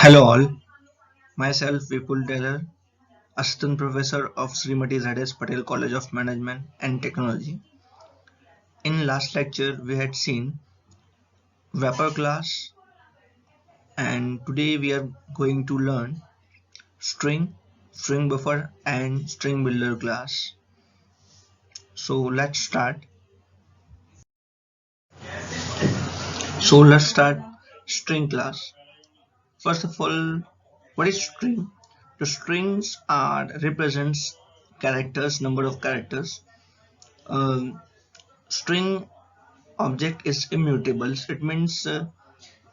Hello all, myself Vipul Taylor, Assistant Professor of Srimati Z.S. Patel College of Management and Technology. In last lecture we had seen Vapor class and today we are going to learn string, string buffer and string builder class. So let's start. Let's start string class. First of all, what is string? The strings are represents characters, number of characters. String object is immutable. It means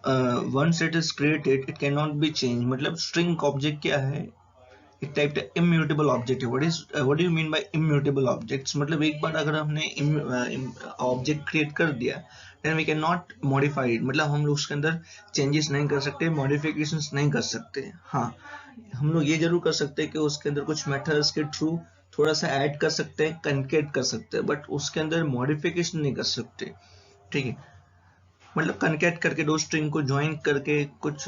once it is created it cannot be changed. मतलब string object क्या है, एक type का immutable object है. What do you mean by immutable objects? मतलब एक बार अगर हमने object create कर दिया then we cannot modify it. मतलब हम लोग उसके अंदर changes नहीं कर सकते, modifications नहीं कर सकते. हाँ, हम लोग ये जरूर कर सकते हैं कि उसके अंदर कुछ methods के थ्रू थोड़ा सा ऐड कर सकते हैं, कंकेट कर सकते हैं, बट उसके अंदर मॉडिफिकेशन नहीं कर सकते. ठीक है, मतलब कनकेट करके दो स्ट्रिंग को ज्वाइन करके कुछ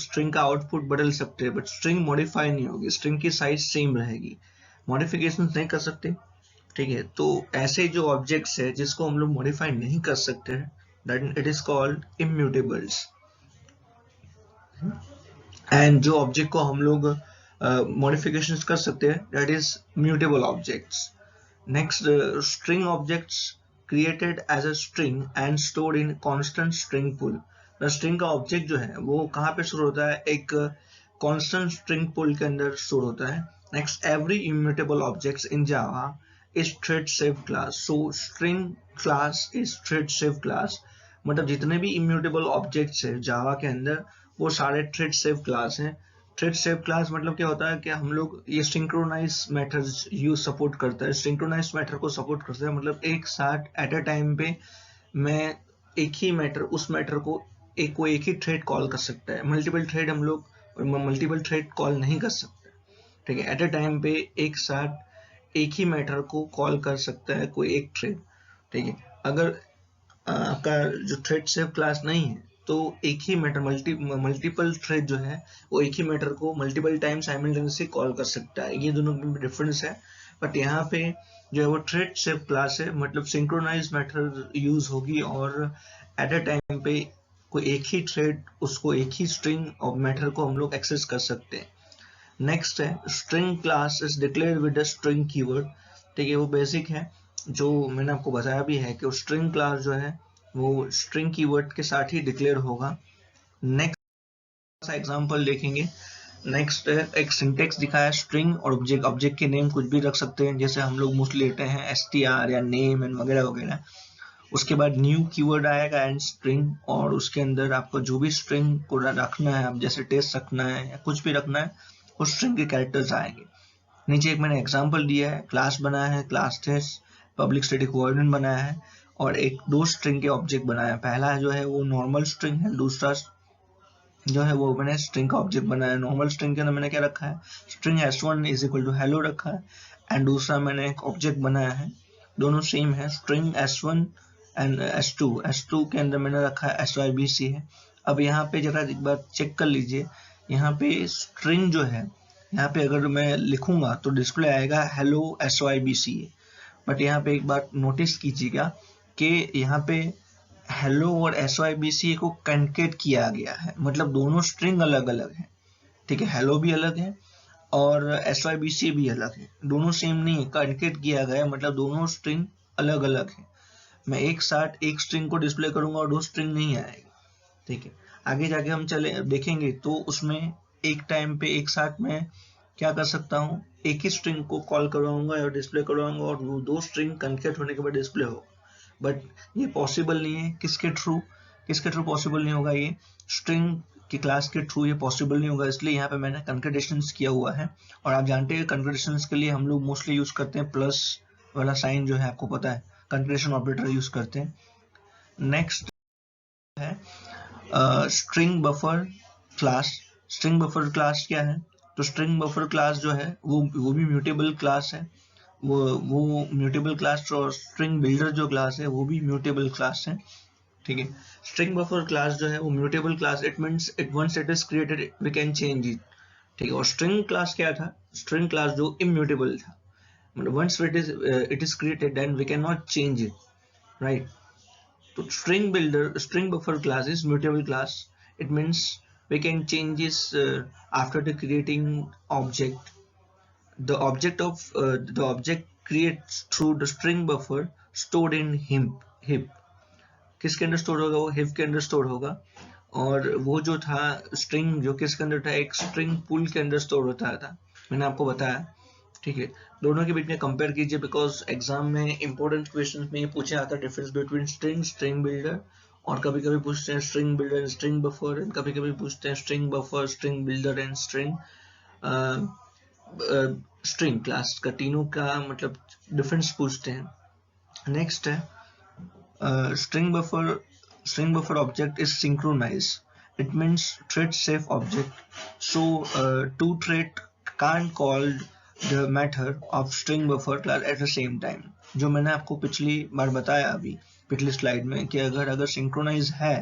स्ट्रिंग का आउटपुट बदल सकते हैं, बट स्ट्रिंग मॉडिफाई नहीं होगी, स्ट्रिंग की साइज सेम रहेगी, मॉडिफिकेशन नहीं कर सकते. ठीक है, तो ऐसे जो ऑब्जेक्ट्स है जिसको हम लोग मॉडिफाई नहीं कर सकते हैं, that it is called immutables. And जो ऑब्जेक्ट को हम लोग मॉडिफिकेशन कर सकते हैं, that is mutable objects. Next, string objects created as a string and stored in constant string pool. String का ऑब्जेक्ट जो है वो कहाँ पे स्टोर होता है, एक कांस्टेंट स्ट्रिंग पूल के अंदर स्टोर होता है. Next, every immutable objects in Java is thread safe class. So string class is thread safe class. मतलब जितने भी इम्यूटेबल ऑब्जेक्ट्स है जावा के अंदर वो सारे थ्रेड सेफ क्लास हैं. थ्रेड सेफ क्लास मतलब क्या होता है कि हम लोग ये सिंक्रोनाइज मेथड्स यूज सपोर्ट करता है. सिंक्रोनाइज मेथड को सपोर्ट करता है मतलब एक साथ एट अ टाइम पे मैं एक ही मैटर, उस मैटर को एक ही थ्रेड कॉल कर सकता है. मल्टीपल थ्रेड हम लोग मल्टीपल थ्रेड कॉल नहीं कर सकते. ठीक है, एट अ टाइम पे एक साथ एक ही मैटर को कॉल कर सकता है कोई एक थ्रेड. ठीक है, अगर आपका जो थ्रेड सेफ क्लास नहीं है तो एक ही मैटर मल्टीपल थ्रेड जो है वो एक ही मैटर को मल्टीपल टाइम साइमल्टेनियसली कॉल कर सकता है. ये दोनों में डिफरेंस है. बट यहाँ पे जो है वो थ्रेड सेफ क्लास है, मतलब सिंक्रोनाइज मेथड यूज होगी और एट अ टाइम पे कोई एक ही थ्रेड उसको एक ही स्ट्रिंग और मैटर को हम लोग एक्सेस कर सकते हैं. नेक्स्ट है string class is declared with the string keyword. ठीक है, वो बेसिक है जो मैंने आपको बताया भी है कि स्ट्रिंग क्लास जो है वो स्ट्रिंग कीवर्ड के साथ ही डिक्लेयर होगा. नेक्स्ट एग्जांपल देखेंगे. नेक्स्ट एक सिंटेक्स दिखाया, स्ट्रिंग और ऑब्जेक्ट के नेम कुछ भी रख सकते हैं, जैसे हम लोग मोस्टली लेते हैं str या नेम एंड वगैरह वगैरह. उसके बाद न्यू कीवर्ड आएगा एंड स्ट्रिंग, और उसके अंदर आपको जो भी स्ट्रिंग को रखना है, आप जैसे टेस्ट रखना है या कुछ भी रखना है, उस स्ट्रिंग के कैरेक्टर्स आएंगे. नीचे एक मैंने एग्जांपल दिया है, क्लास बनाया है, class test public static void बनाया है और एक दो स्ट्रिंग के ऑब्जेक्ट बनाया. पहला जो है वो नॉर्मल स्ट्रिंग है, दूसरा जो है वो मैंने स्ट्रिंग का ऑब्जेक्ट बनाया. नॉर्मल स्ट्रिंग के अंदर मैंने क्या रखा है, string s1 is equal to hello रखा है, एंड दूसरा मैंने एक ऑब्जेक्ट बनाया है, दोनों सेम है, स्ट्रिंग s1 एंड s2 के अंदर मैंने रखा है sybc है. अब यहाँ पे जरा एक बार चेक कर लीजिए, यहाँ पे स्ट्रिंग जो है, यहाँ पे अगर मैं लिखूंगा तो डिस्प्ले आएगा हेलो sybc, बट यहाँ पे एक बात नोटिस कीजिएगा कि यहाँ पे हेलो और sybc को कंकेट किया गया है, मतलब दोनों स्ट्रिंग अलग अलग है. ठीक है, हेलो भी अलग है और sybc भी अलग है, दोनों सेम नहीं है, कंकेट किया गया है, मतलब दोनों स्ट्रिंग अलग अलग है. मैं एक साथ एक स्ट्रिंग को डिस्प्ले करूंगा और दो स्ट्रिंग नहीं आएगी. ठीक है, आगे जाके हम चले देखेंगे तो उसमें एक टाइम पे एक साथ में क्या कर सकता हूँ, एक ही स्ट्रिंग को कॉल करवाऊंगा और डिस्प्ले करवाऊंगा और वो दो स्ट्रिंग कंकेट होने के बाद डिस्प्ले होगा. बट ये पॉसिबल नहीं है. किसके थ्रू पॉसिबल नहीं होगा, ये स्ट्रिंग की क्लास के थ्रू ये पॉसिबल नहीं होगा, इसलिए यहाँ पे मैंने कंकेटेशंस किया हुआ है. और आप जानते हैं कंकेटेशंस के लिए हम लोग मोस्टली यूज करते हैं प्लस वाला साइन, जो है आपको पता है, कंकेटेशन ऑपरेटर यूज करते हैं. नेक्स्ट है string buffer class. String buffer class क्या है, तो स्ट्रिंग बफर क्लास जो है वो भी म्यूटेबल क्लास है. वो म्यूटेबल क्लास और स्ट्रिंग बिल्डर जो क्लास है वो भी म्यूटेबल क्लास है. ठीक है। स्ट्रिंग बफर क्लास जो है वो mutable class, it means it once it is created we can change it, ठीक है। और स्ट्रिंग क्लास क्या था, स्ट्रिंग क्लास जो इम्यूटेबल था, मतलब once it is created then we can not change it, right. तो string buffer class is mutable class. It means we can change this after the creating object. The object creates through the string buffer stored in heap. किसके अंदर store होगा, वो hip के अंदर store होगा। और वो जो था स्ट्रिंग जो किसके अंदर था, एक स्ट्रिंग पूल के अंदर स्टोर होता था, मैंने आपको बताया, ठीक है। दोनों के बीच में कंपेयर कीजिए, बिकॉज एग्जाम में इंपॉर्टेंट क्वेश्चन में ये पूछा आता है डिफरेंस बिटवीन स्ट्रिंग बिल्डर, और कभी कभी पूछते हैं string builder and string buffer, and कभी कभी पूछते हैं string buffer, string builder and string class का, तीनों का मतलब डिफरेंस पूछते हैं। नेक्स्ट है string buffer object is synchronized. It means thread safe object. So two thread can't call the method of string buffer class at the same time. जो मैंने आपको पिछली बार बताया अभी पिछली स्लाइड में कि अगर सिंक्रोनाइज है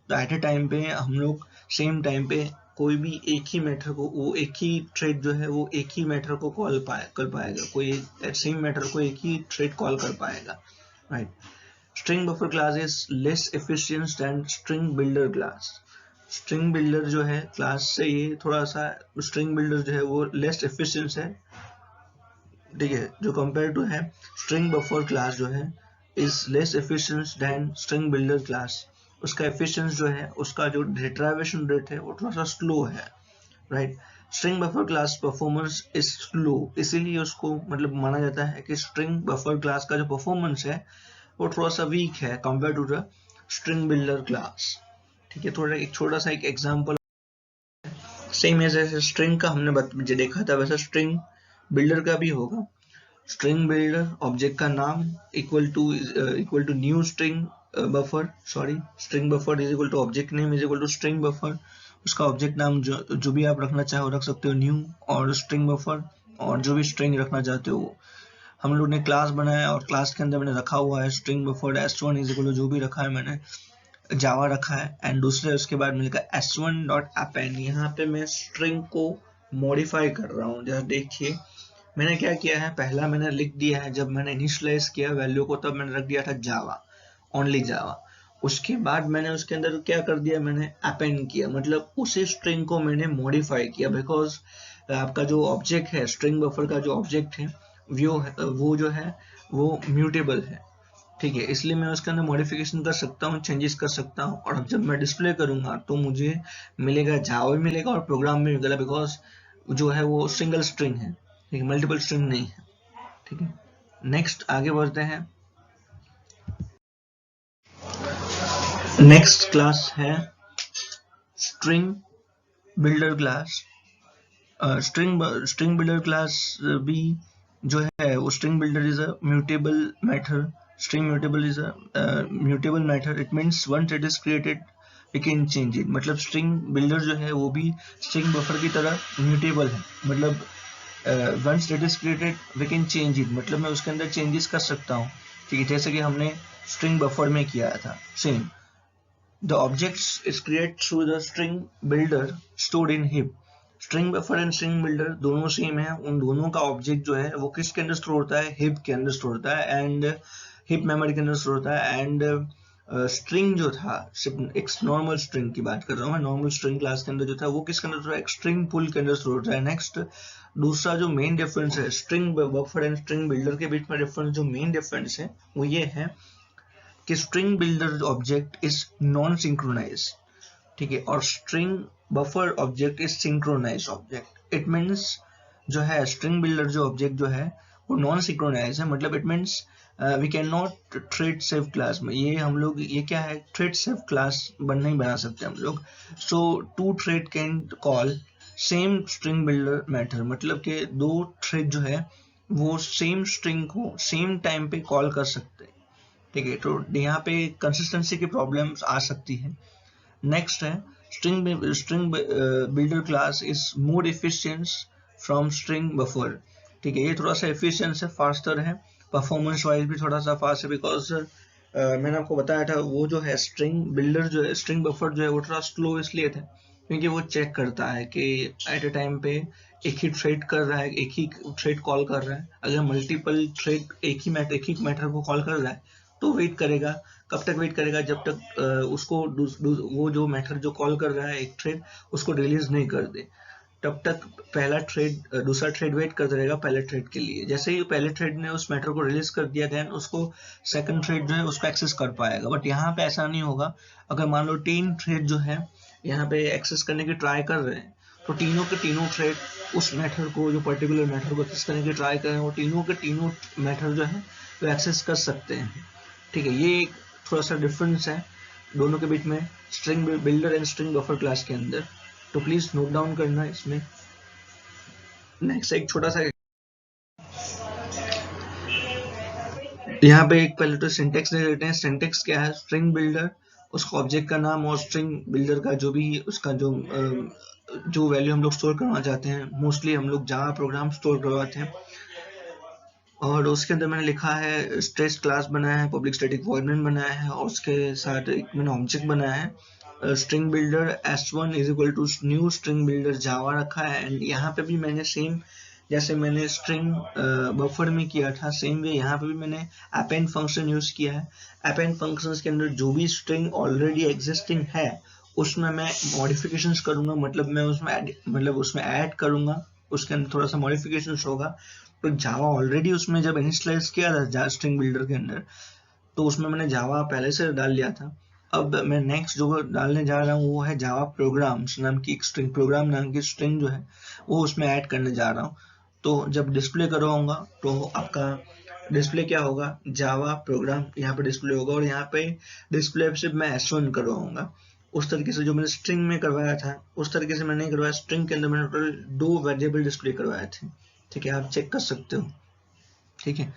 तो एट ए टाइम पे हम लोग सेम टाइम पे कोई भी एक ही मेथड को, वो एक ही थ्रेड जो है वो एक ही मेथड को कॉल कर पाएगा, कोई सेम मेथड को एक ही थ्रेड कॉल कर पाएगा, right. String buffer class is less efficient than string builder class. String builder जो है क्लास से ये थोड़ा सा string builder जो है वो less efficient है, ठीक है, जो compared to है string buffer class जो है is less efficient than string builder class. उसका efficiency जो है, उसका जो retrieval rate है वो थोड़ा सा slow है, right. String buffer class performance is slow, इसीलिए उसको मतलब माना जाता है कि string buffer class का जो performance है वो थोड़ा सा वीक है compare to the string builder class, ठीक है। थोड़ा एक छोटा सा एक एग्जांपल, सेम जैसे स्ट्रिंग का हमने देखा था वैसा स्ट्रिंग बिल्डर का भी होगा। स्ट्रिंग बिल्डर ऑब्जेक्ट का नाम equal to new string buffer, sorry string buffer is equal to object name is equal to string buffer. उसका ऑब्जेक्ट नाम जो भी आप रखना चाहो रख सकते हो, न्यू और स्ट्रिंग बफर, और जो भी स्ट्रिंग रखना चाहते हो वो। हम लोग ने क्लास बनाया और क्लास के अंदर मैंने रखा हुआ है string buffer s1 is equal to जो भी रखा है मैंने जावा रखा है, एंड दूसरे उसके बाद मिलेगा s1.append। यहाँ पे मैं स्ट्रिंग को मॉडिफाई कर रहा हूँ, जरा देखिए मैंने क्या किया है। पहला मैंने लिख दिया है, जब मैंने इनिशियलाइज किया वैल्यू को तब मैंने रख दिया था जावा, ओनली जावा। उसके बाद मैंने उसके अंदर क्या कर दिया, मैंने अपेंड किया, मतलब उसी स्ट्रिंग को मैंने मॉडिफाई किया, बिकॉज आपका जो ऑब्जेक्ट है स्ट्रिंग बफर का जो ऑब्जेक्ट है वो जो है वो म्यूटेबल है, ठीक है। इसलिए मैं उसके अंदर मॉडिफिकेशन कर सकता हूँ, चेंजेस कर सकता हूँ, और अब जब मैं डिस्प्ले करूंगा तो मुझे मिलेगा जावा भी मिलेगा और प्रोग्राम भी मिलेगा, बिकॉज जो है वो सिंगल स्ट्रिंग है, ठीक है, मल्टीपल स्ट्रिंग नहीं है, ठीक है। नेक्स्ट आगे बढ़ते हैं। नेक्स्ट क्लास है string builder class. String builder class भी जो है वो string builder is a mutable method. String mutable is a mutable method, it means once it is created we can change it. मतलब string builder जो है वो भी स्ट्रिंग बफर की तरह म्यूटेबल है, मतलब once it is created we can change it, मतलब मैं उसके अंदर चेंजेस कर सकता हूँ, ठीक है, जैसे कि हमने स्ट्रिंग बफर में किया था same. The objects is create through the string builder stored in heap. String buffer and string builder दोनों सेम है, उन दोनों का ऑब्जेक्ट जो है वो किसके अंदर स्टोर होता है, हिप के अंदर स्टोर होता है, एंड हिप मेमोरी के अंदर स्टोर होता है। एंड स्ट्रिंग जो था, सिर्फ एक नॉर्मल स्ट्रिंग की बात कर रहा हूँ मैं, नॉर्मल स्ट्रिंग क्लास के अंदर जो था वो किसके अंदर स्टोर है, एक स्ट्रिंग पुल के अंदर स्टोर होता है। नेक्स्ट दूसरा जो मेन डिफरेंस है string buffer and string builder के बीच में डिफरेंस, जो मेन डिफरेंस है वो ये है कि string builder object is non synchronise, ठीक है, और string buffer object is synchronise object. It means जो है स्ट्रिंग बिल्डर जो ऑब्जेक्ट जो है वो नॉन सिंक्रोनाइज है, मतलब it means we can not thread safe class में, ये हम लोग ये क्या है थ्रेड सेफ क्लास नहीं बना सकते हम लोग। So two thread can call same string builder method, मतलब कि दो थ्रेड जो है वो सेम स्ट्रिंग को सेम टाइम पे कॉल कर सकते हैं, ठीक है। तो यहाँ पे कंसिस्टेंसी की प्रॉब्लम्स आ सकती है। नेक्स्ट है string builder class is more efficient from string buffer, ठीक है, ये थोड़ा सा एफिशिएंट है, फास्टर है, परफॉर्मेंस वाइज भी थोड़ा सा फास्ट है, बिकॉज मैंने आपको बताया था वो जो है स्ट्रिंग बिल्डर जो है, स्ट्रिंग बफर जो है वो थोड़ा स्लो इसलिए था क्योंकि वो चेक करता है कि एट ए टाइम पे एक ही थ्रेड कर रहा है, एक ही थ्रेड कॉल कर रहा है। अगर मल्टीपल थ्रेड एक ही मैटर को कॉल कर रहा है तो वेट करेगा। कब तक वेट करेगा? जब तक उसको वो जो मैटर जो कॉल कर रहा है एक थ्रेड उसको रिलीज नहीं कर दे, तब तक पहला थ्रेड दूसरा थ्रेड वेट करता रहेगा पहले थ्रेड के लिए। जैसे ही पहले थ्रेड ने उस मैटर को रिलीज कर दिया देन उसको सेकंड थ्रेड जो है उसको एक्सेस कर पाएगा। बट यहाँ पे ऐसा नहीं होगा। अगर मान लो 3 थ्रेड जो है यहाँ पे एक्सेस करने की ट्राई कर रहे हैं तो तीनों के तीनों थ्रेड उस मैटर को, जो पर्टिकुलर मैटर को एक्सेस करने की ट्राई कर रहे हैं, वो तीनों के तीनों मैटर जो है वो एक्सेस कर सकते हैं। ठीक है, ये एक थोड़ा सा डिफरेंस है दोनों के बीच में, string builder and string buffer class के अंदर। तो प्लीज नोट डाउन करना इसमें। नेक्स्ट एक छोटा सा यहाँ पे एक पहले तो सिंटेक्स दे देते हैं। सिंटेक्स क्या है? स्ट्रिंग बिल्डर, उसका ऑब्जेक्ट का नाम और स्ट्रिंग बिल्डर का जो भी उसका जो वैल्यू हम लोग स्टोर करना चाहते हैं, मोस्टली हम लोग जावा प्रोग्राम स्टोर करवाते हैं। और उसके अंदर मैंने लिखा है स्ट्रेस क्लास बनाया है, पब्लिक स्टैटिक वॉइड मेन बनाया है और उसके साथ एक मैंने ऑब्जेक्ट बनाया है string builder s1 is equal to new string builder Java रखा है। एंड यहाँ पे भी मैंने सेम जैसे मैंने स्ट्रिंग बफर में किया था सेम वे यहाँ पे भी मैंने अपेंड फंक्शन यूज किया है। अपेंड फंक्शन के अंदर जो भी स्ट्रिंग ऑलरेडी एग्जिस्टिंग है उसमें मैं मॉडिफिकेशंस करूंगा, मतलब उसमें ऐड करूंगा, उसके अंदर थोड़ा सा मॉडिफिकेशंस होगा। तो जावा ऑलरेडी उसमें जब इनिशियलाइज किया था स्ट्रिंग बिल्डर के अंदर तो उसमें मैंने जावा पहले से डाल लिया था। अब मैं नेक्स्ट जो डालने जा रहा हूँ वो है जावा प्रोग्राम्स नाम की एक स्ट्रिंग, प्रोग्राम नाम की स्ट्रिंग जो है वो उसमें ऐड करने जा रहा हूँ। तो जब डिस्प्ले करवाऊंगा तो आपका डिस्प्ले क्या होगा? जावा प्रोग्राम यहाँ पे डिस्प्ले होगा और यहाँ पे डिस्प्ले सिर्फ मैं S1 करवाऊंगा। उस तरीके से जो मैंने स्ट्रिंग में करवाया था उस तरीके से मैंने नहीं करवाया। स्ट्रिंग के अंदर मैंने टोटल 2 वेरिएबल डिस्प्ले करवाए थे। ठीक है, आप चेक कर सकते हो। ठीक है,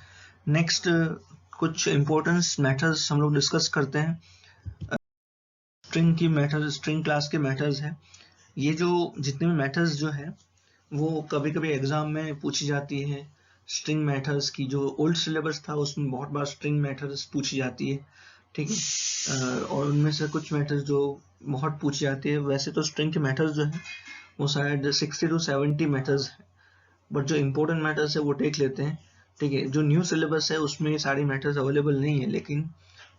नेक्स्ट कुछ इंपॉर्टेंट मैथड्स हम लोग डिस्कस करते हैं। स्ट्रिंग की मैथड्स, स्ट्रिंग क्लास के मैथड्स है। ये जो जितने भी मैथड्स जो है वो कभी कभी एग्जाम में पूछी जाती है। स्ट्रिंग मैथड्स की जो ओल्ड सिलेबस था उसमें बहुत बार स्ट्रिंग मैथड्स पूछी जाती है। ठीक है, और उनमें से कुछ मैथड्स जो बहुत पूछी जाती है। वैसे तो स्ट्रिंग के मैथड्स जो है वो शायद 60 to 70 मैथड्स है, बट जो इंपॉर्टेंट मैटर्स है वो देख लेते हैं। ठीक है, जो न्यू सिलेबस है उसमें सारी मैटर्स अवेलेबल नहीं है, लेकिन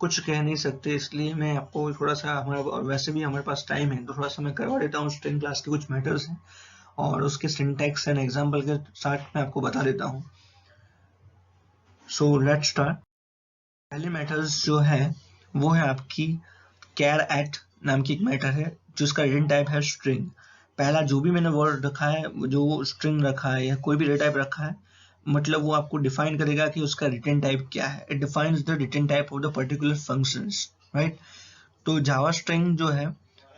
कुछ कह नहीं सकते इसलिए मैं आपको थोड़ा सा, हमारा वैसे भी हमारे पास टाइम है तो थोड़ा सा मैं करवा देता हूँ। स्ट्रिंग क्लास के कुछ मैटर्स हैं और उसके सिंटैक्स एंड एग्जांपल के साथ मैं आपको बता देता हूँ। So let's start. पहले मैटर्स जो है वो है आपकी कैर एट नाम की एक मैटर है जिसका रिटर्न टाइप है स्ट्रिंग। पहला जो भी मैंने वर्ड रखा है, जो स्ट्रिंग रखा है या कोई भी डेटा टाइप रखा है, मतलब वो आपको डिफाइन करेगा कि उसका रिटर्न टाइप क्या है। It defines the return type of the particular functions, right. तो जावा स्ट्रिंग जो है,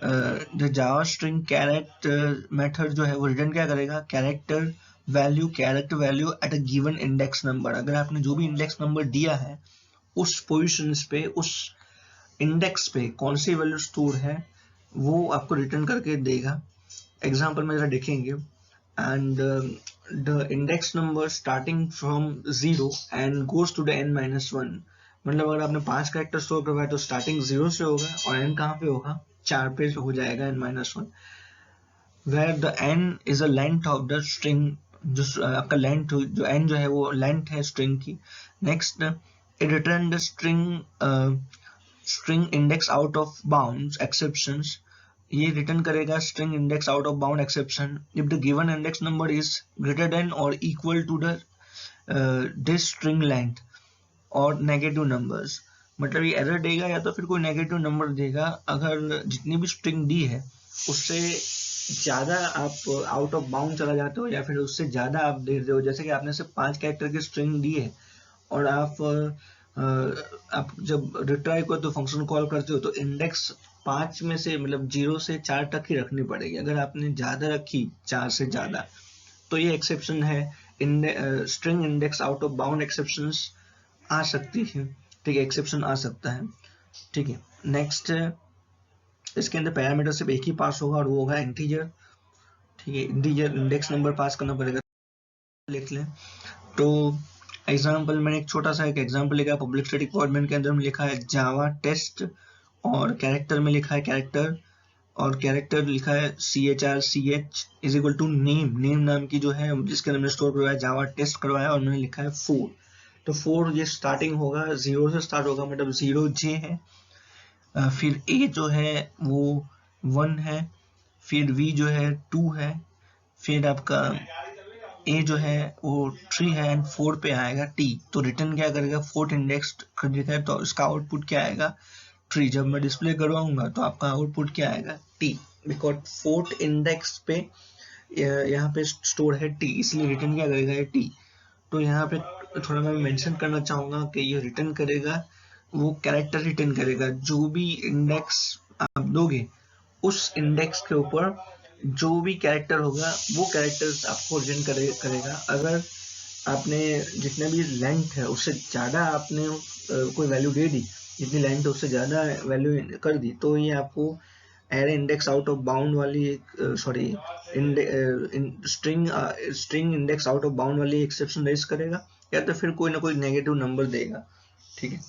the Java string caret method जो है वो रिटर्न क्या करेगा? Character value at a given index number. अगर आपने जो भी इंडेक्स नंबर दिया है उस पोजिशन पे, उस इंडेक्स पे कौन सी वैल्यू स्टोर है वो आपको रिटर्न करके देगा। एग्जाम्पल में जरा देखेंगे। And the index number starting from 0 and goes to the n-1। मतलब अगर आपने 5 कैरेक्टर स्टोर करवाया तो स्टार्टिंग 0 से होगा और n कहाँ पे होगा? 4 पे हो जाएगा n-1, where the n is a length of the string. जो आपका लेंथ जो n जो है वो लेंथ है स्ट्रिंग की। Next, it return the string index out of bounds exceptions. ये रिटर्न करेगा string index out of bound exception if the given index number is greater than और equal to the this string length और negative numbers. मतलब ये error देगा या तो फिर कोई नेगेटिव नंबर देगा अगर जितनी भी स्ट्रिंग दी है उससे ज्यादा आप आउट ऑफ बाउंड चला जाते हो या फिर उससे ज्यादा आप दे रहे हो। जैसे कि आपने सिर्फ 5 कैरेक्टर की स्ट्रिंग दी है और आप जब रिट्राई को तो फंक्शन कॉल करते हो तो इंडेक्स 5 में से, मतलब 0 से 4 तक ही रखनी पड़ेगी। अगर आपने ज्यादा रखी 4 से ज्यादा तो ये एक्सेप्शन है। String index out of bound exceptions आ सकती है। ठीक है, एक्सेप्शन आ सकता है। ठीक है, नेक्स्ट, इसके अंदर पैरामीटर सिर्फ एक ही पास होगा और वो होगा इंटीजर। ठीक है, इंटीजर इंडेक्स नंबर पास करना पड़ेगा, लिख लें। तो एग्जाम्पल मैंने एक छोटा सा एक एग्जाम्पल लिखा है पब्लिक स्टैटिक वॉइड मेन के अंदर में लिखा है जावा टेस्ट, और कैरेक्टर में लिखा है कैरेक्टर, और कैरेक्टर लिखा है CHR is equal to name, name नाम की जो है जिसके अंदर मैंने स्टोर करवाया जावा टेस्ट करवाया, और मैंने लिखा है 4। तो 4 ये स्टार्टिंग होगा 0 से स्टार्ट होगा, मतलब 0J है, फिर A जो है वो 1 है, फिर V जो है 2 है, फिर आपका A जो है वो 3 है, एंड 4 पे आएगा T। तो रिटर्न क्या करेगा, 4th इंडेक्स करेगा, तो इसका आउटपुट क्या आएगा 3। जब मैं डिस्प्ले करवाऊंगा तो आपका आउटपुट क्या आएगा T, बिकॉज 4th इंडेक्स पे यहाँ पे स्टोर है T, इसलिए रिटर्न क्या करेगा ये T। तो यहाँ पे थोड़ा मैं मेंशन करना चाहूंगा कि ये रिटर्न करेगा, वो कैरेक्टर रिटर्न करेगा, जो भी इंडेक्स आप दोगे उस इंडेक्स के ऊपर जो भी कैरेक्टर होगा वो कैरेक्टर आपको रिटर्न करेगा। अगर आपने जितने भी लेंथ है उससे ज़्यादा आपने कोई वैल्यू दे दी, जितनी लेंथ है उससे ज़्यादा वैल्यू कर दी, तो ये आपको array index out of bound वाली sorry string index out of bound वाली एक्सेप्शन रेज करेगा, या तो फिर कोई ना कोई नेगेटिव नंबर देगा। ठीक है,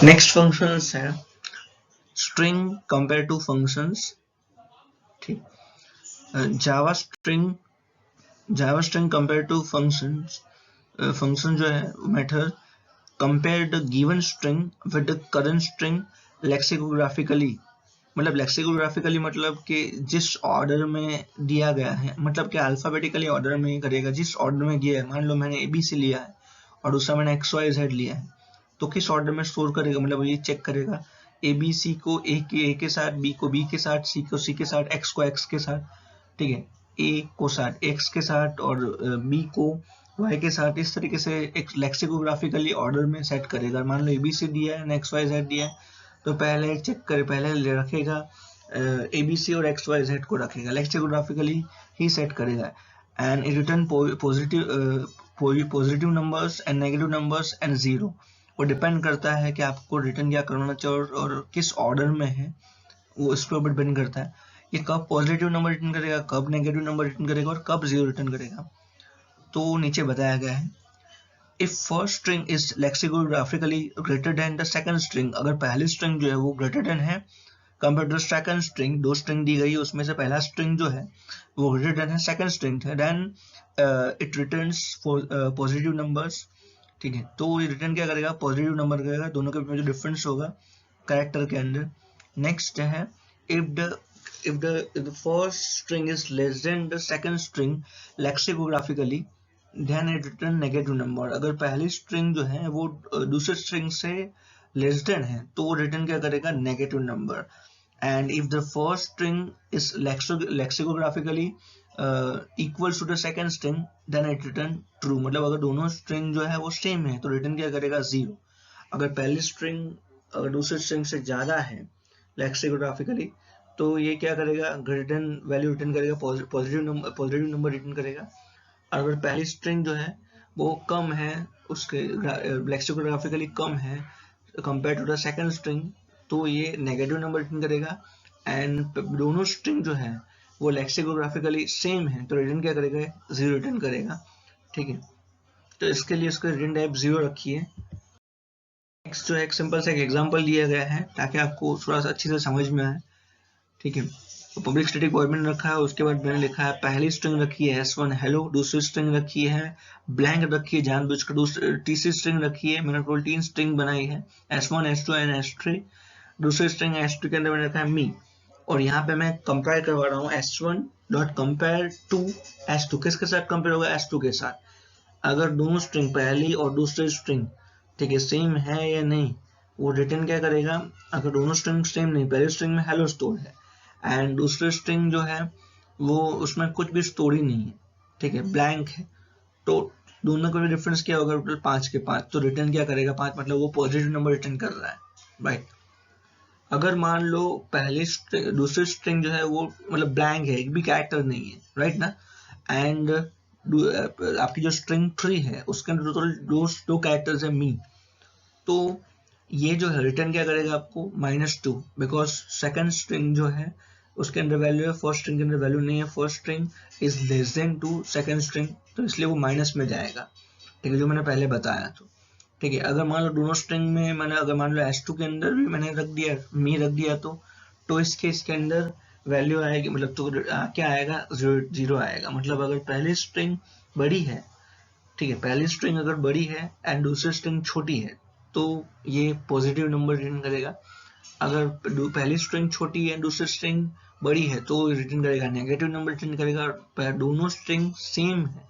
नेक्स्ट फंक्शंस है स्ट्रिंग कंपेयर टू फंक्शंस। ठीक, Java string compare to functions, function जो है method compare the given string with the current string lexicographically, मतलब लेक्सिकोग्राफिकली मतलब कि जिस ऑर्डर में दिया गया है, मतलब कि अल्फाबेटिकली ऑर्डर में करेगा, जिस ऑर्डर में दिया है। मान लो मैंने ABC लिया है और दूसरा मैंने XYZ लिया है, तो किस ऑर्डर में स्टोर करेगा, मतलब ये चेक करेगा ABC को A के साथ, B को B के साथ, C को C के साथ, X को X के साथ, ठीक है, A को साथ X के साथ और B को Y के साथ, इस तरीके से एक लेक्सिकोग्राफिकली ऑर्डर में सेट करेगा। मान लो ABC दिया है, XYZ दिया है, तो पहले चेक करे, पहले रखेगा ABC और XYZ को रखेगा, लेक्सिकोग्राफिकली ही सेट करेगा, and it return positive numbers and negative numbers and 0। वो डिपेंड करता है कि आपको रिटर्न क्या करना चाहिए और किस ऑर्डर में है, वो इस पर डिपेंड करता है। ये कब पॉजिटिव नंबर रिटर्न करेगा, कब नेगेटिव नंबर रिटर्न करेगा और कब 0 रिटर्न करेगा, तो नीचे बताया गया है। If first string is lexicographicaly greater than the second string, अगर पहली string जो है वो greater than है compared to second string, दो string दी गई है उसमें से पहला string जो है वो greater than है second string है, then it returns positive numbers। ठीक है, तो ये रिटर्न क्या करेगा, पॉजिटिव नंबर करेगा, दोनों के बीच में जो डिफरेंस होगा कैरेक्टर के अंदर। नेक्स्ट है if the first string is less than the second string lexicographically then it return negative number. अगर पहली स्ट्रिंग जो है वो दूसरे स्ट्रिंग से लेस देन है तो वो रिटर्न क्या करेगा, negative number. And if the first string is lexicographically equals to the second string then it return true, मतलब अगर दोनों स्ट्रिंग जो है वो सेम है तो रिटर्न क्या करेगा 0। अगर पहली स्ट्रिंग अगर दूसरे स्ट्रिंग से ज्यादा है लेक्सिकोग्राफिकली तो ये क्या करेगा, रिटर्न वैल्यू रिटर्न करेगा, पॉजिटिव नंबर रिटर्न करेगा। अगर पहली स्ट्रिंग जो है वो कम है, उसके लेक्सिकोग्राफिकली कम है compare to the second string, तो ये नेगेटिव नंबर रिटर्न करेगा। एंड दोनों स्ट्रिंग जो है वो लेक्सिकोग्राफिकली सेम है तो रिटर्न क्या करेगा, 0 रिटर्न करेगा। ठीक है, तो इसके लिए इसका रिटर्न टाइप 0 रखिए। नेक्स्ट जो है एक सिंपल सा एक एग्जांपल दिया गया है ताकि आपको थोड़ा सा अच्छी से समझ में आए। ठीक है, तो पब्लिक स्टैटिक वॉइड मेन रखा है, उसके बाद मैंने लिखा है पहली स्ट्रिंग रखी है S1 हेलो, दूसरी स्ट्रिंग रखी है ब्लैंक रखी है जानबूझकर, दूसरी तीसरी स्ट्रिंग रखी है, मैंने टोटल 3 स्ट्रिंग बनाई है S1 S2 एंड S3। दूसरी स्ट्रिंग S2 के अंदर मैंने रखा है मी, और यहाँ पे मैं कंपेयर करवा रहा हूँ S1 dot compare to S2। किसके साथ कंपेयर होगा, S2 के साथ। अगर दोनों स्ट्रिंग पहली और दूसरी स्ट्रिंग ठीक है सेम है या नहीं, वो रिटर्न क्या करेगा, अगर दोनों स्ट्रिंग सेम नहीं, पहली स्ट्रिंग में हेलो स्टोर है एंड दूसरी स्ट्रिंग जो है वो उसमें कुछ भी स्टोरी नहीं है, ठीक है ब्लैंक है, तो दोनों का भी डिफरेंस क्या होगा, टोटल 5 के 5, तो रिटर्न क्या करेगा 5, मतलब वो पॉजिटिव नंबर रिटर्न कर रहा है, राइट। अगर मान लो पहली दूसरी स्ट्रिंग जो है वो मतलब ब्लैंक है, एक भी कैरेक्टर नहीं है, राइट ना, एंड आपकी जो स्ट्रिंग 3 है उसके अंदर टोटल दो कैरेक्टर्स है मी, तो ये जो है रिटर्न क्या करेगा आपको -2, बिकॉज सेकंड स्ट्रिंग जो है उसके अंदर वैल्यू है, फर्स्ट स्ट्रिंग के अंदर वैल्यू नहीं है, first string is less than to second string, तो इसलिए वो माइनस में जाएगा, ठीक है, जो मैंने पहले बताया। तो ठीक है, अगर मान लो दोनों स्ट्रिंग में मैंने, अगर मान लो S2 के अंदर भी मैंने रख दिया मी रख दिया, तो इस केस के अंदर वैल्यू आएगी, मतलब तो क्या आएगा, 0 आएगा। मतलब अगर पहली स्ट्रिंग बड़ी है, ठीक है, पहली स्ट्रिंग अगर बड़ी है एंड दूसरी स्ट्रिंग छोटी है, तो ये पॉजिटिव नंबर रिटर्न करेगा। अगर पहली स्ट्रिंग छोटी है, दूसरी स्ट्रिंग बड़ी है, तो रिटर्न करेगा नेगेटिव नंबर रिटर्न करेगा। दोनों स्ट्रिंग सेम है,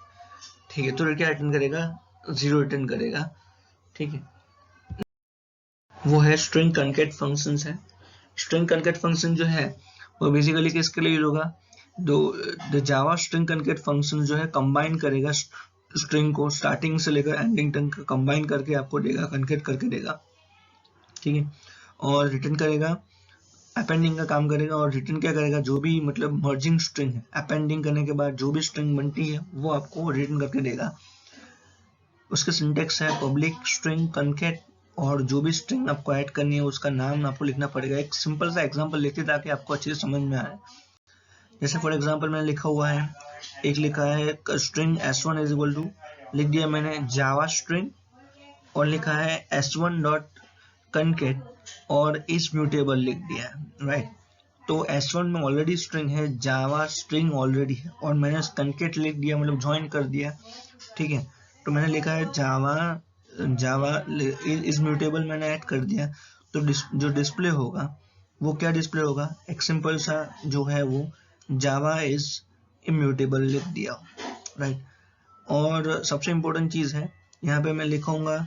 ठीक है, तो क्या रिटर्न करेगा, 0 रिटर्न करेगा, ठीक है। वो है स्ट्रिंग कनकेट फंक्शंस है। स्ट्रिंग कनकेट फंक्शन जो है वो बेसिकली किसके लिए यूज होगा, the Java string concat function जो है कंबाइन करेगा स्ट्रिंग को स्टार्टिंग से लेकर एंडिंग तक कंबाइन करके आपको देगा, कनकेट करके देगा, ठीक है, और रिटर्न करेगा, अपेंडिंग का काम करेगा, और रिटर्न क्या करेगा, जो भी मतलब मर्जिंग स्ट्रिंग है, अपेंडिंग करने के बाद जो भी स्ट्रिंग बनती है वो आपको रिटर्न करके देगा। उसके सिंटेक्स है पब्लिक स्ट्रिंग कनकेट, और जो भी स्ट्रिंग आपको ऐड करनी है उसका नाम आपको लिखना पड़ेगा। एक सिंपल सा एग्जांपल लेते ताकि आपको अच्छे से समझ में आए। जैसे फॉर एग्जांपल मैंने लिखा हुआ है, एक लिखा है string S1 is equal to, लिख दिया मैंने जावा स्ट्रिंग, और लिखा है S1 डॉट कनकेट और इस म्यूटेबल लिख दिया है, राइट। तो S1 में ऑलरेडी स्ट्रिंग है, जावा स्ट्रिंग ऑलरेडी है, और मैंने कनकेट लिख दिया, मतलब ज्वाइन कर दिया, ठीक है। तो मैंने लिखा है जावा इस म्यूटेबल मैंने ऐड कर दिया, तो जो डिस्प्ले होगा वो क्या डिस्प्ले होगा, एक सिंपल सा जो है वो जावा इज इम्यूटेबल लिख दिया, राइट। और सबसे इम्पोर्टेंट चीज है, यहाँ पे मैं लिखूंगा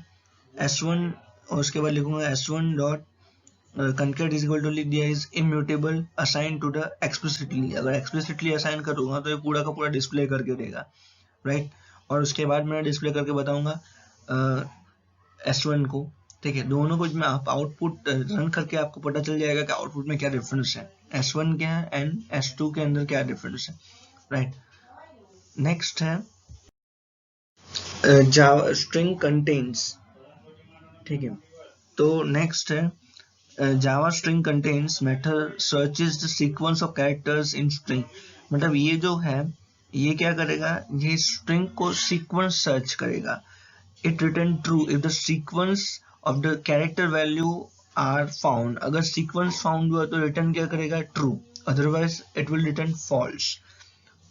S1 और उसके बाद लिखूंगा S1 dot concat is equal to, लिख दिया is immutable assign to the explicitly. अगर एक्सप्लिसिटली असाइन करूंगा तो ये पूरा का पूरा डिस्प्ले करके देगा, राइट। और उसके बाद मैं डिस्प्ले करके बताऊंगा S1 को, ठीक है। दोनों को मैं आप आउटपुट रन करके आपको पता चल जाएगा कि आउटपुट में क्या डिफरेंस है, S1 क्या है एंड S2 के अंदर क्या डिफरेंस है, राइट। नेक्स्ट है जावा स्ट्रिंग कंटेन्स, ठीक है। तो नेक्स्ट है Java string contains method searches the sequence of characters in string. मतलब ये जो है ये क्या करेगा, ये स्ट्रिंग को सीक्वेंस सर्च करेगा। It return true if the sequence of the character value are found। अगर sequence found हुआ तो return क्या करेगा, true, otherwise it will return false।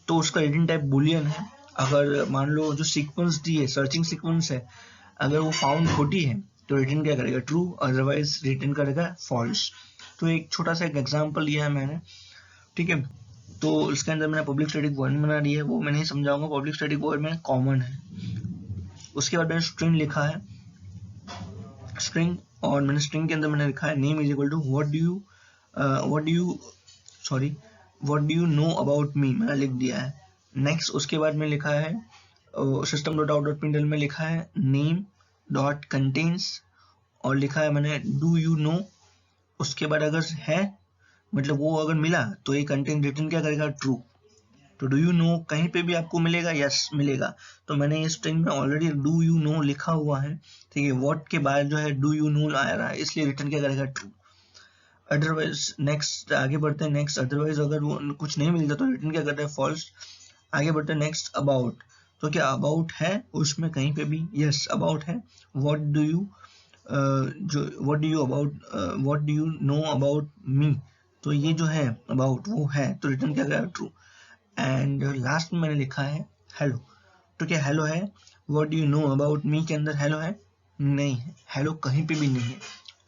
तो उसका return type boolean है। अगर मान लो जो sequence दी है, searching sequence है, अगर वो found होती है तो return क्या करेगा, true, otherwise return करेगा false। तो एक छोटा सा एक एग्जाम्पल लिया है मैंने, ठीक है। तो इसके अंदर मैंने पब्लिक स्टैटिक वॉइड बना दी है, वो मैं नहीं समझाऊंगा, पब्लिक स्टैटिक वॉइड में कॉमन है। उसके बाद मैंने स्ट्रिंग लिखा है, स्ट्रिंग, और मैंने स्ट्रिंग के अंदर मैंने लिखा है name is equal to what do you know about me, मैंने लिख दिया है। नेक्स्ट उसके बाद में लिखा है सिस्टम डॉट आउट डॉट प्रिंटल में लिखा है नेम डॉट कंटेन्स, और लिखा है मैंने डू यू नो। उसके बाद अगर है मतलब वो अगर मिला तो ये कंटेंट रिटर्न क्या करेगा, ट्रू। तो डू यू नो कहीं पे भी आपको मिलेगा, यस मिलेगा। तो मैंने ये स्ट्रिंग में ऑलरेडी डू यू नो लिखा हुआ है, ठीक है। व्हाट के बाद जो है डू यू नो आ रहा है, इसलिए रिटर्न क्या करेगा, ट्रू। अदरवाइज नेक्स्ट आगे बढ़ते हैं, नेक्स्ट अदरवाइज अगर वो कुछ नहीं मिलता तो रिटर्न क्या करता है, फॉल्स। आगे बढ़ते हैं नेक्स्ट अबाउट। तो क्या अबाउट है उसमें कहीं पे भी, यस अबाउट है। What do you what do you know about मी, तो ये जो है अबाउट वो है, तो रिटर्न क्या करेगा, ट्रू। एंड लास्ट में मैंने लिखा है हेलो। तो क्या हेलो है, what do you know about मी के अंदर हेलो है, नहीं है, हेलो कहीं पे भी नहीं है,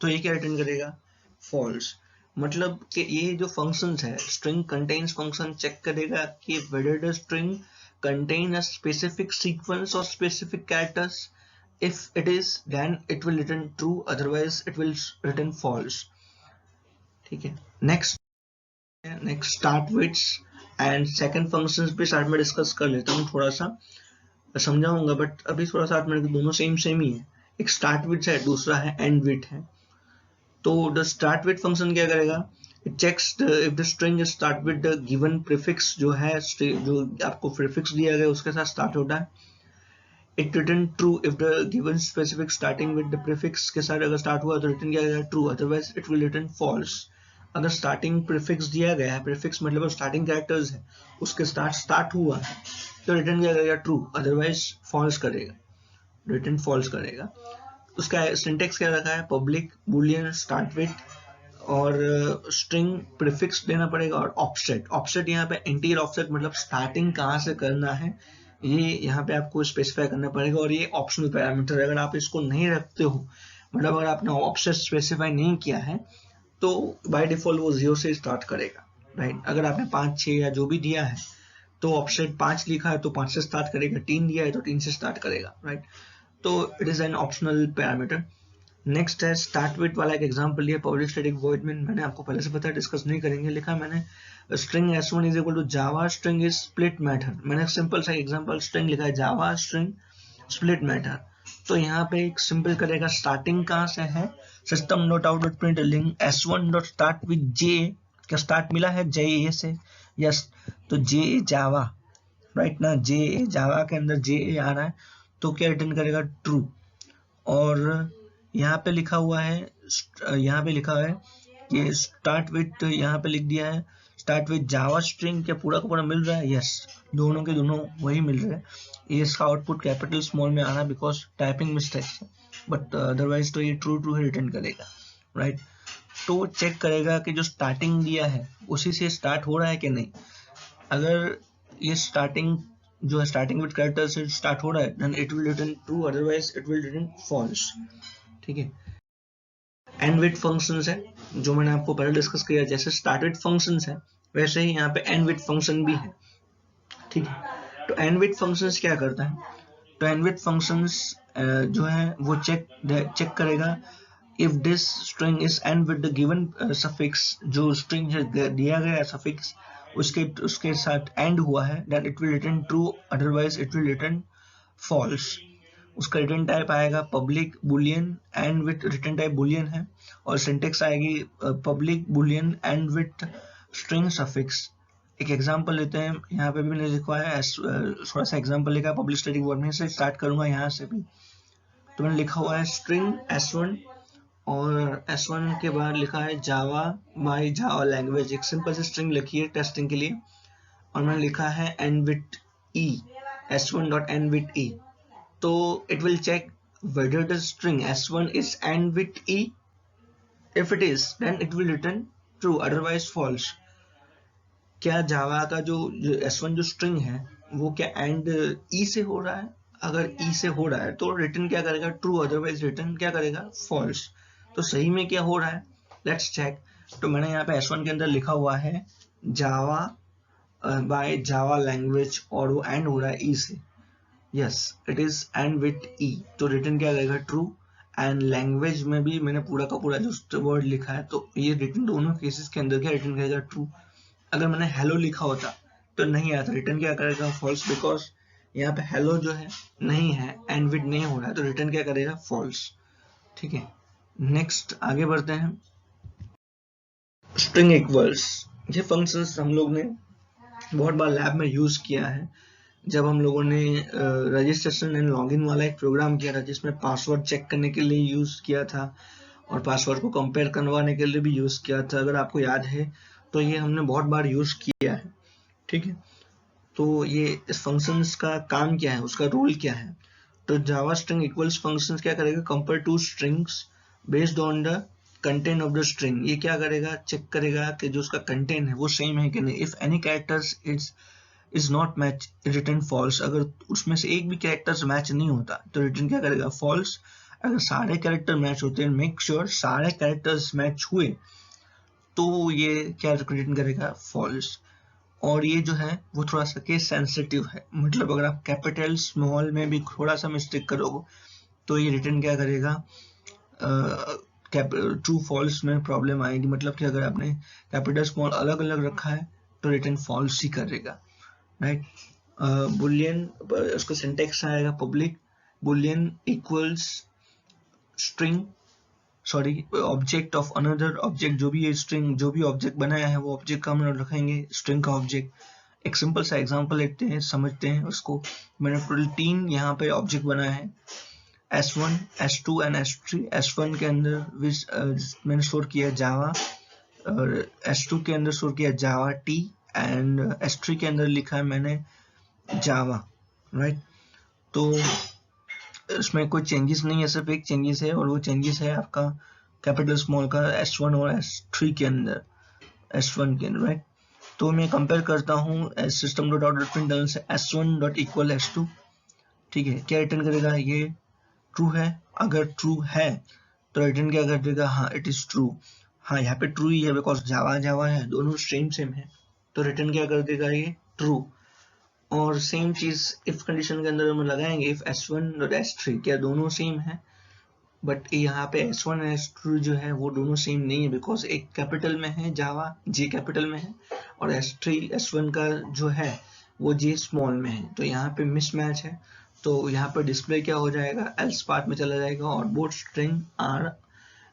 तो ये क्या रिटर्न करेगा, फॉल्स। मतलब कि ये जो फंक्शंस है, स्ट्रिंग कंटेन्स फंक्शन चेक करेगा कि whether the string contain a specific sequence or specific characters। if it is then it will return true, otherwise it will return false, ठीक है। Next start withs and second functions पे साथ में discuss कर लेता हूँ, थोड़ा सा समझाऊंगा, बट अभी थोड़ा सा में दोनों सेम ही है। एक स्टार्ट विथ है, दूसरा है एंड विथ है। तो द स्टार्ट विथ फंक्शन क्या करेगा, it checks if the string start with the given prefix, जो है जो आपको प्रीफिक्स दिया गया उसके साथ स्टार्ट होता है। It return true if the given specific starting with the prefix के साथ अगर स्टार्ट हुआ तो रिटर्न क्या करेगा, true, otherwise it will return false. अगर स्टार्टिंग प्रीफिक्स दिया गया है, प्रीफिक्स मतलब स्टार्टिंग कैरेक्टर्स है, उसके स्टार्ट हुआ है, तो रिटर्न क्या करेगा, ट्रू, अदरवाइज फॉल्स करेगा, रिटर्न फॉल्स करेगा। उसका सिंटेक्स क्या रखा है, पब्लिक बुलियन स्टार्ट विथ और स्ट्रिंग प्रीफिक्स देना पड़ेगा और ऑफसेट। ऑफसेट यहाँ पे इंटीरियर ऑफसेट मतलब स्टार्टिंग कहाँ से करना है ये यहाँ पे आपको स्पेसिफाई करना पड़ेगा, और ये ऑप्शनल पैरामीटर है। अगर आप इसको नहीं रखते हो, मतलब अगर आपने ऑफसेट स्पेसिफाई नहीं किया है, तो बाय डिफॉल्ट वो 0 से स्टार्ट करेगा, राइट। अगर आपने 5, 6 या जो भी दिया है, तो ऑफसेट 5 लिखा है तो 5 से स्टार्ट करेगा, 3 दिया है तो 3 से स्टार्ट करेगा, राइट। तो it is an optional parameter. Next है स्टार्ट विथ वाला एक एग्जांपल लिया, पब्लिक स्टैटिक वॉइड में मैंने आपको पहले से पता है, डिस्कस नहीं करेंगे। लिखा मैंने string s1 is equal to Java string is split method. मैंने सिंपल सा एग्जांपल स्ट्रिंग लिखा है जावा स्ट्रिंग स्प्लिट मेथड। तो यहाँ पे एक सिंपल करेगा, स्टार्टिंग कहाँ से है, system dot out dot println s1 dot start with J, क्या स्टार्ट मिला है जे से, यस, तो जे जावा, राइट ना, जे जावा के अंदर जे आ रहा है, तो क्या रिटर्न करेगा, ट्रू। और यहाँ पे लिखा हुआ है, यहाँ पे लिखा है कि स्टार्ट विथ, यहाँ पे लिख दिया है स्टार्ट विथ जावा स्ट्रिंग, क्या पूरा का पूरा मिल रहा है, यस, दोनों के दोनों वही मिल रहे हैं। ये इसका आउटपुट कैपिटल स्मॉल में आना बिकॉज टाइपिंग मिस्टेक्स है, बट अदरवाइज तो ये ट्रू ट्रू ही रिटर्न करेगा, राइट। तो चेक करेगा कि जो स्टार्टिंग दिया है उसी से स्टार्ट हो रहा है कि नहीं। अगर ये स्टार्टिंग जो है स्टार्टिंग विद कैरेक्टर से स्टार्ट हो रहा है, then it will return true, otherwise it will return false, ठीक है। एंड विथ फंक्शंस है, जो मैंने आपको पहले डिस्कस किया, जैसे स्टार्ट विथ फंक्शंस है वैसे ही यहाँ पे एंड विथ फंक्शन भी है, ठीक है। तो एंड विथ फंक्शंस क्या करता है, तो एंड विथ फंक्शंस जो है वो चेक करेगा if this string is end with the given suffix, जो स्ट्रिंग दिया गया सफिक्स उसके साथ एंड हुआ है, then it will return true, otherwise it will return false. उसका रिटर्न टाइप आएगा public boolean end with, return type boolean है, और सिंटेक्स आएगी public boolean end with string suffix. एक एग्जांपल लेते हैं, यहाँ पे भी मैंने लिखा है थोड़ा सा एग्जांपल लिखा है, पब्लिक स्टैटिक वॉइड में से स्टार्ट करूंगा यहाँ से भी। तो मैंने लिखा हुआ है स्ट्रिंग s1, और s1 के बाद लिखा है जावा बाय जावा लैंग्वेज, एक सिंपल सी स्ट्रिंग लिखी है टेस्टिंग के लिए, और मैंने लिखा है and with e, s1 dot and with e। तो it will check whether the string s1 is and with e. If it is, then it will return true, otherwise false. क्या जावा का जो s1 जो स्ट्रिंग है वो क्या and e से हो रहा है, अगर e से हो रहा है तो रिटर्न क्या करेगा, ट्रू, अदरवाइज रिटर्न क्या करेगा, फॉल्स। तो सही में क्या हो रहा है, लेट्स चेक। तो मैंने यहाँ पे s1 के अंदर लिखा हुआ है जावा बाय जावा लैंग्वेज, और वो एंड हो रहा है e से, yes it is end with E, तो रिटर्न क्या करेगा, ट्रू। एंड लैंग्वेज में भी मैंने पूरा का पूरा जो वर्ड लिखा है, तो ये रिटर्न दोनों केसेस के अंदर क्या रिटर्न करेगा, ट्रू। अगर मैंने हेलो लिखा होता तो नहीं आता, रिटर्न क्या करेगा, फॉल्स, बिकॉज यहाँ पे हेलो जो है नहीं है, एंड विथ नहीं हो रहा है, तो रिटर्न क्या करेगा, फॉल्स, ठीक है। नेक्स्ट आगे बढ़ते हैं, स्ट्रिंग इक्वल्स। ये फंक्शंस हम लोग ने बहुत बार लैब में यूज किया है, जब हम लोगों ने रजिस्ट्रेशन एंड लॉगिन वाला एक प्रोग्राम किया था जिसमें पासवर्ड चेक करने के लिए यूज किया था और पासवर्ड को कंपेयर करवाने के लिए भी यूज किया था, अगर आपको याद है तो ये हमने बहुत बार यूज किया है, ठीक है। तो ये इस फंक्शंस का काम क्या है, उसका रोल क्या है, तो जावा स्ट्रिंग इक्वल्स फंक्शंस क्या करेगा, compare two strings based on the content of the string. ये क्या करेगा, चेक करेगा कि जो उसका कंटेंट है वो सेम है कि नहीं। If any characters is not match, return false. अगर उसमें से एक भी कैरेक्टर्स मैच नहीं होता तो रिटर्न क्या करेगा, फॉल्स। अगर सारे कैरेक्टर मैच होते हैं, मेक श्योर सारे कैरेक्टर्स मैच हुए, तो ये क्या रिटर्न करेगा, फॉल्स। और ये जो है वो थोड़ा सा केस सेंसिटिव है, मतलब अगर आप कैपिटल स्मॉल में भी थोड़ा सा मिस्टेक करोगे तो ये रिटर्न क्या करेगा, ट्रू फॉल्स में प्रॉब्लम आएगी। मतलब कि अगर आपने कैपिटल स्मॉल अलग अलग रखा है तो रिटर्न फॉल्स ही करेगा, राइट। बुलियन, उसका सिंटेक्स आएगा public Boolean equals string, sorry object of another object. जो भी ये स्ट्रिंग, जो भी ऑब्जेक्ट बनाया है वो ऑब्जेक्ट का हम लोग रखेंगे स्ट्रिंग का ऑब्जेक्ट। एक सिंपल सा एग्जांपल लेते हैं, समझते हैं उसको। मैंने टोटल 3 यहाँ पे ऑब्जेक्ट बनाया है, S1, S2 and S3। S1 के अंदर मैंने स्टोर किया जावा और S2 के अंदर स्टोर किया जावा टी, एंड S3 के अंदर लिखा है मैंने जावा, राइट। तो इसमें कोई चेंजेस नहीं है, सिर्फ एक चेंजेस है, और वो चेंजेस है आपका कैपिटल स्मॉल का S1 और S3 के अंदर, S1 के अंदर, राइट। तो मैं कंपेयर करता हूँ system dot out dot println से S1 डॉट इक्वल S2, ठीक है। क्या रिटर्न करेगा, ये ट्रू है, अगर ट्रू है तो रिटर्न क्या कर देगा, हाँ इट इज ट्रू, हाँ यहाँ पे ट्रू ही है बिकॉज जावा जावा है, दोनों सेम है, तो रिटर्न क्या कर देगा, ये ट्रू। और सेम चीज इफ कंडीशन के अंदर हम लगाएंगे, इफ S1 और S3 क्या दोनों सेम है, बट यहाँ पे S1 और S2 जो है वो दोनों सेम नहीं है, बिकॉज एक कैपिटल में है जावा, J कैपिटल में है, और S1 का जो है वो J स्मॉल में है, तो यहाँ पे मिसमैच है। तो यहाँ पर डिस्प्ले क्या हो जाएगा, एल्स पार्ट में चला जाएगा, और बोथ स्ट्रिंग आर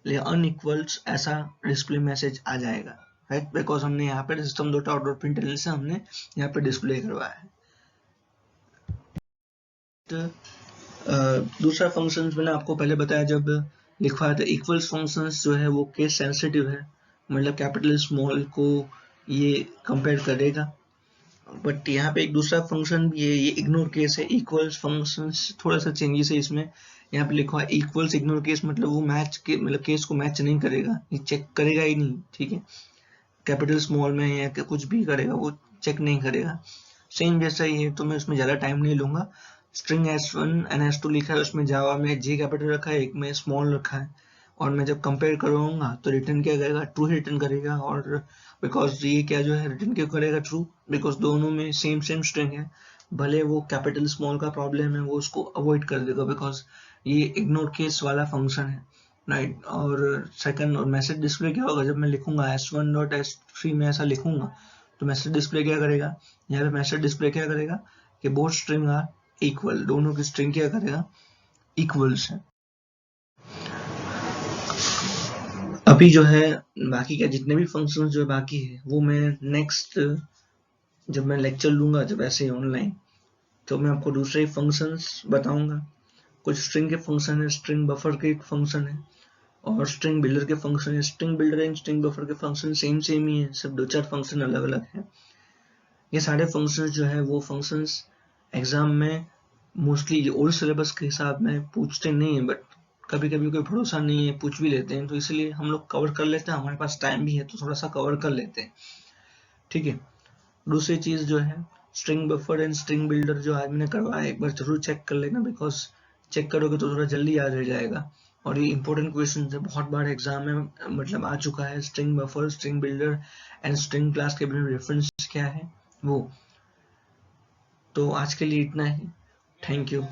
अनइक्वल्स ऐसा डिस्प्ले मैसेज आ जाएगा, राइट, बिकॉज हमने यहाँ पे system dot out dot println से हमने यहाँ पे डिस्प्ले करवाया है। दूसरा फंक्शंस मैंने आपको पहले बताया जब लिखवाया था, इक्वल्स फंक्शंस जो है वो केस सेंसिटिव है, मतलब कैपिटल स्मॉल को ये कंपेयर करेगा, बट यहाँ पे एक दूसरा फंक्शन भी है, ये इग्नोर केस है। इक्वल्स फंक्शंस थोड़ा सा चेंजेस है इसमें, यहाँ पे लिखा है इक्वल्स इग्नोर केस, मतलब वो मैच के मतलब केस को मैच नहीं करेगा, ये चेक करेगा ही नहीं, ठीक है, कैपिटल स्मॉल में या कुछ भी करेगा वो चेक नहीं करेगा, सेम जैसा ही है। तो मैं उसमें ज़्यादा टाइम नहीं लूंगा। स्ट्रिंग S1 एंड S2 लिखा है, उसमें जावा में J कैपिटल रखा है, एक में स्मॉल रखा है, और मैं जब कंपेयर करूंगा तो रिटर्न क्या करेगा, ट्रू रिटर्न करेगा। और बिकॉज ये क्या जो है रिटर्न क्यों करेगा, ट्रू, बिकॉज दोनों में सेम स्ट्रिंग है, भले वो कैपिटल स्मॉल का प्रॉब्लम है वो उसको अवॉइड कर देगा, बिकॉज ये इग्नोर केस वाला फंक्शन है, राइट। और सेकंड, और मैसेज डिस्प्ले क्या होगा, जब मैं लिखूंगा S1 डॉट S3 में ऐसा लिखूंगा तो मैसेज डिस्प्ले क्या करेगा, यहाँ पे मैसेज डिस्प्ले क्या करेगा कि बोथ स्ट्रिंग आर इक्वल, दोनों की स्ट्रिंग क्या करेगा, इक्वल्स है। अभी जो है बाकी का जितने भी फंक्शंस जो बाकी है वो मैं नेक्स्ट जब मैं लेक्चर लूंगा, जब ऐसे ऑनलाइन, तो मैं आपको दूसरे फंक्शंस बताऊंगा। कुछ स्ट्रिंग के फंक्शन है, स्ट्रिंग बफर के फंक्शन है, और स्ट्रिंग बिल्डर के फंक्शन है। String builder and string buffer के फंक्शन सेम ही है, सिर्फ 2-4 फंक्शन अलग अलग है। ये सारे फंक्शंस जो है वो फंक्शंस एग्जाम में मोस्टली ओल्ड सिलेबस के हिसाब में पूछते नहीं है, बट कभी कभी कोई भरोसा नहीं है पूछ भी लेते हैं, तो इसलिए हम लोग कवर कर लेते हैं, हमारे पास टाइम भी है तो थोड़ा सा कवर कर लेते हैं, ठीक है। दूसरी चीज जो है string buffer and string builder जो आज मैंने करवाया, एक बार जरूर चेक कर लेना, बिकॉज चेक करोगे तो थोड़ा जल्दी याद रह जाएगा। और ये इंपॉर्टेंट क्वेश्चन है, बहुत बार एग्जाम में मतलब आ चुका है, string buffer, string builder and string class के बिना रेफरेंस क्या है वो। तो आज के लिए इतना ही, थैंक यू।